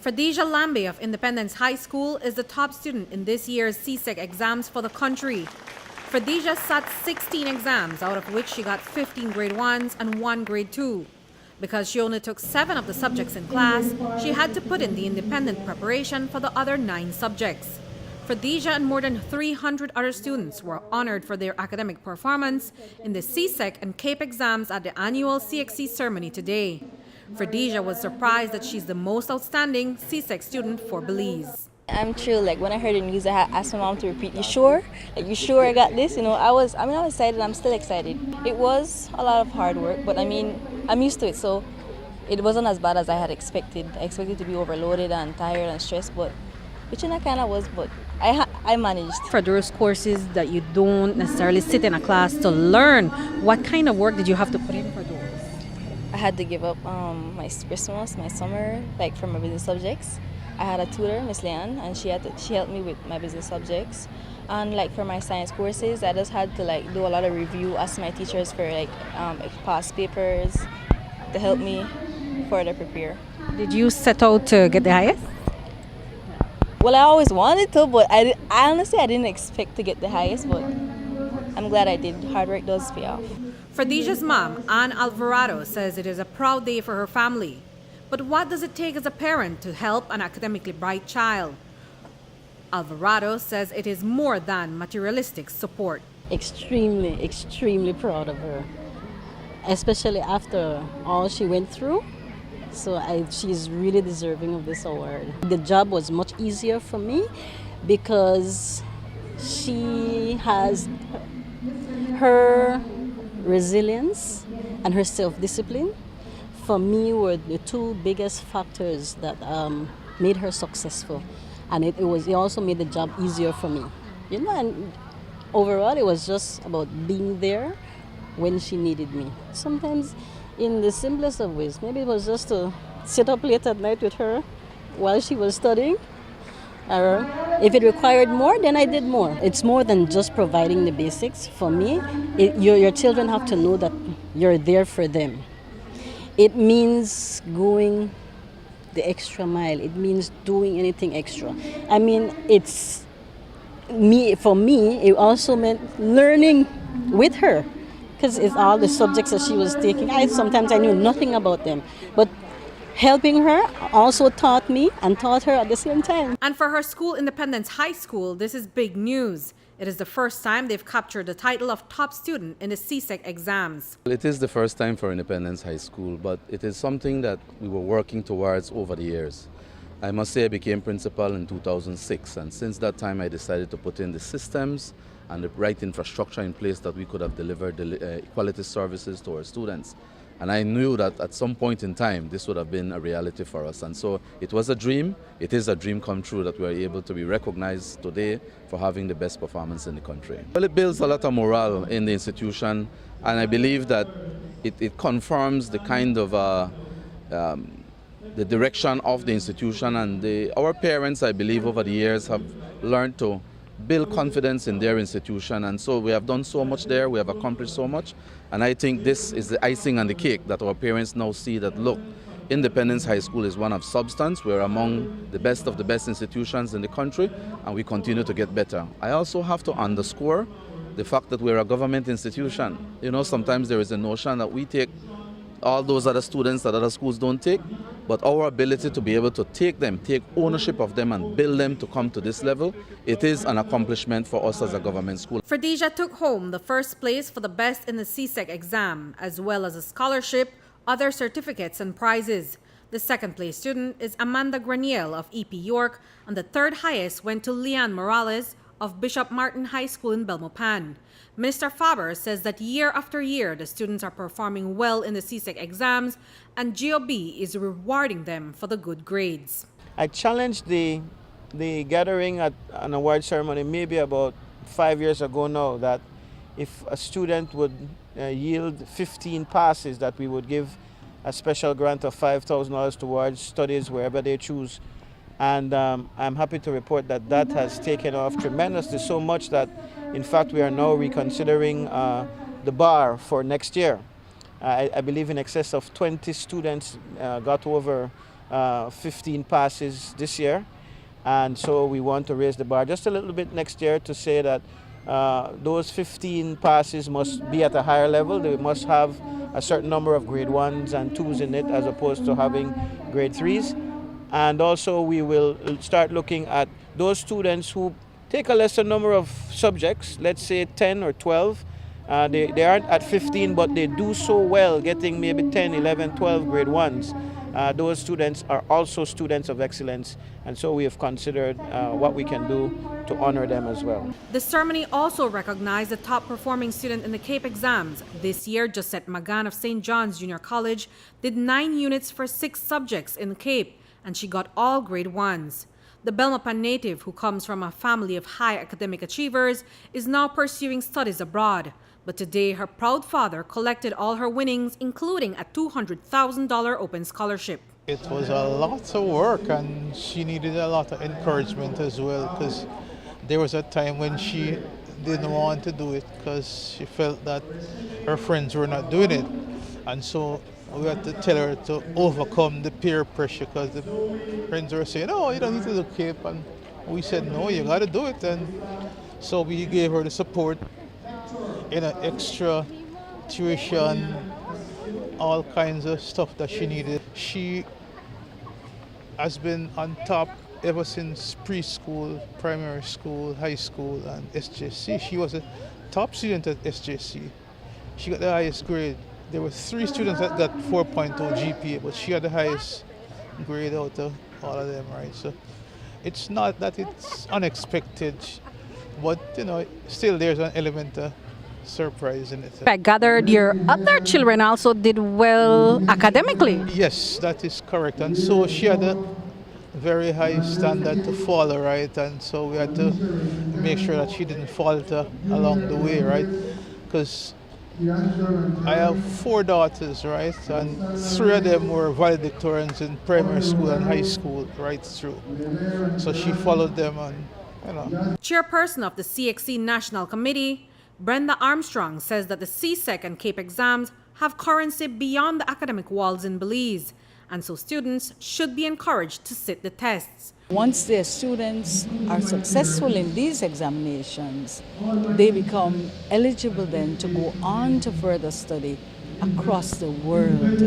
Khadija Lambe of Independence High School is the top student in this year's CSEC exams for the country. Khadija sat 16 exams, out of which she got 15 grade 1s and 1 grade 2. Because she only took 7 of the subjects in class, she had to put in the independent preparation for the other 9 subjects. Khadija and more than 300 other students were honored for their academic performance in the CSEC and CAPE exams at the annual CXC ceremony today. Khadija was surprised that she's the most outstanding CSEC student for Belize. I'm thrilled. Like when I heard the news, I asked my mom to repeat, "You sure? Like you sure I got this?" You know, I was excited. I'm still excited. It was a lot of hard work, but I mean, I'm used to it, so it wasn't as bad as I had expected. I expected to be overloaded and tired and stressed, but which I kind of was, but I managed. For those courses that you don't necessarily sit in a class to learn, what kind of work did you have to put in for those? I had to give up my Christmas, my summer, like for my business subjects. I had a tutor, Miss Leanne, and she helped me with my business subjects. And like for my science courses, I just had to like do a lot of review, ask my teachers for like past papers to help me further prepare. Did you set out to get the highest? Well, I always wanted to, but I honestly didn't expect to get the highest, but I'm glad I did. Hard work does pay off. Khadija's mom, Ann Alvarado, says it is a proud day for her family. But what does it take as a parent to help an academically bright child? Alvarado says it is more than materialistic support. Extremely, extremely proud of her, especially after all she went through. So she's really deserving of this award. The job was much easier for me because she has her resilience and her self-discipline. For me, were the 2 biggest factors that made her successful, and it also made the job easier for me. You know, and overall, it was just about being there when she needed me. Sometimes, in the simplest of ways, maybe it was just to sit up late at night with her while she was studying. Or if it required more, then I did more. It's more than just providing the basics. For me, your children have to know that you're there for them. It means going the extra mile. It means doing anything extra. I mean, for me, it also meant learning with her, because it's all the subjects that she was taking. Sometimes I knew nothing about them, but helping her also taught me and taught her at the same time. And for her school, Independence High School, this is big news. It is the first time they've captured the title of top student in the CSEC exams. It is the first time for Independence High School, but it is something that we were working towards over the years. I must say I became principal in 2006, and since that time I decided to put in the systems and the right infrastructure in place that we could have delivered the quality services to our students. And I knew that at some point in time, this would have been a reality for us. And so it was a dream. It is a dream come true that we are able to be recognized today for having the best performance in the country. Well, it builds a lot of morale in the institution, and I believe that it confirms the kind of the direction of the institution. And our parents, I believe, over the years have learned to build confidence in their institution, and so we have done so much there, we have accomplished so much, and I think this is the icing on the cake that our parents now see that, look, Independence High School is one of substance. We're among the best of the best institutions in the country, and we continue to get better. I also have to underscore the fact that we're a government institution. You know, sometimes there is a notion that we take all those other students that other schools don't take, but our ability to be able to take ownership of them and build them to come to this level, it is an accomplishment for us as a government school. Khadija took home the first place for the best in the CSEC exam, as well as a scholarship, other certificates and prizes. The second place student is Amanda Graniel of EP York, and the third highest went to Leanne Morales of Bishop Martin High School in Belmopan. Minister Faber says that year after year, the students are performing well in the CSEC exams, and GOB is rewarding them for the good grades. I challenged the gathering at an award ceremony maybe about 5 years ago now, that if a student would yield 15 passes, that we would give a special grant of $5,000 towards studies wherever they choose. And I'm happy to report that that has taken off tremendously, so much that in fact we are now reconsidering the bar for next year. I believe in excess of 20 students got over 15 passes this year. And so we want to raise the bar just a little bit next year to say that those 15 passes must be at a higher level. They must have a certain number of grade 1s and 2s in it as opposed to having grade 3s. And also we will start looking at those students who take a lesser number of subjects, let's say 10 or 12. They aren't at 15, but they do so well, getting maybe 10, 11, 12 grade 1s. Those students are also students of excellence, and so we have considered what we can do to honor them as well. The ceremony also recognized the top performing student in the CAPE exams. This year, Josette Magan of St. John's Junior College did 9 units for 6 subjects in the CAPE, and she got all grade 1s. The Belmopan native, who comes from a family of high academic achievers, is now pursuing studies abroad. But today, her proud father collected all her winnings, including a $200,000 open scholarship. It was a lot of work, and she needed a lot of encouragement as well, because there was a time when she didn't want to do it because she felt that her friends were not doing it. And so we had to tell her to overcome the peer pressure, because the friends were saying, "Oh, you don't need to do CAPE." And we said, "No, you got to do it." And so we gave her the support in an extra tuition, all kinds of stuff that she needed. She has been on top ever since preschool, primary school, high school, and SJC. She was a top student at SJC. She got the highest grade. There were 3 students that got 4.0 GPA, but she had the highest grade out of all of them, right? So it's not that it's unexpected, but still there's an element of surprise in it. I gathered your other children also did well academically. Yes, that is correct. And so she had a very high standard to follow, right? And so we had to make sure that she didn't falter along the way, right? Because I have 4 daughters, right? And 3 of them were valedictorians in primary school and high school right through. So she followed them and, Chairperson of the CXC National Committee, Brenda Armstrong, says that the CSEC and CAPE exams have currency beyond the academic walls in Belize, and so students should be encouraged to sit the tests. Once their students are successful in these examinations, they become eligible then to go on to further study across the world.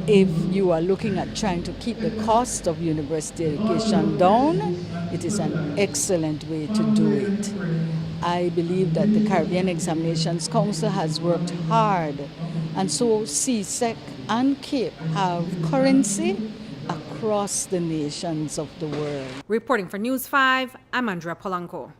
If you are looking at trying to keep the cost of university education down, it is an excellent way to do it. I believe that the Caribbean Examinations Council has worked hard, and so CSEC and CAPE have currency across the nations of the world. Reporting for News 5, I'm Andrea Polanco.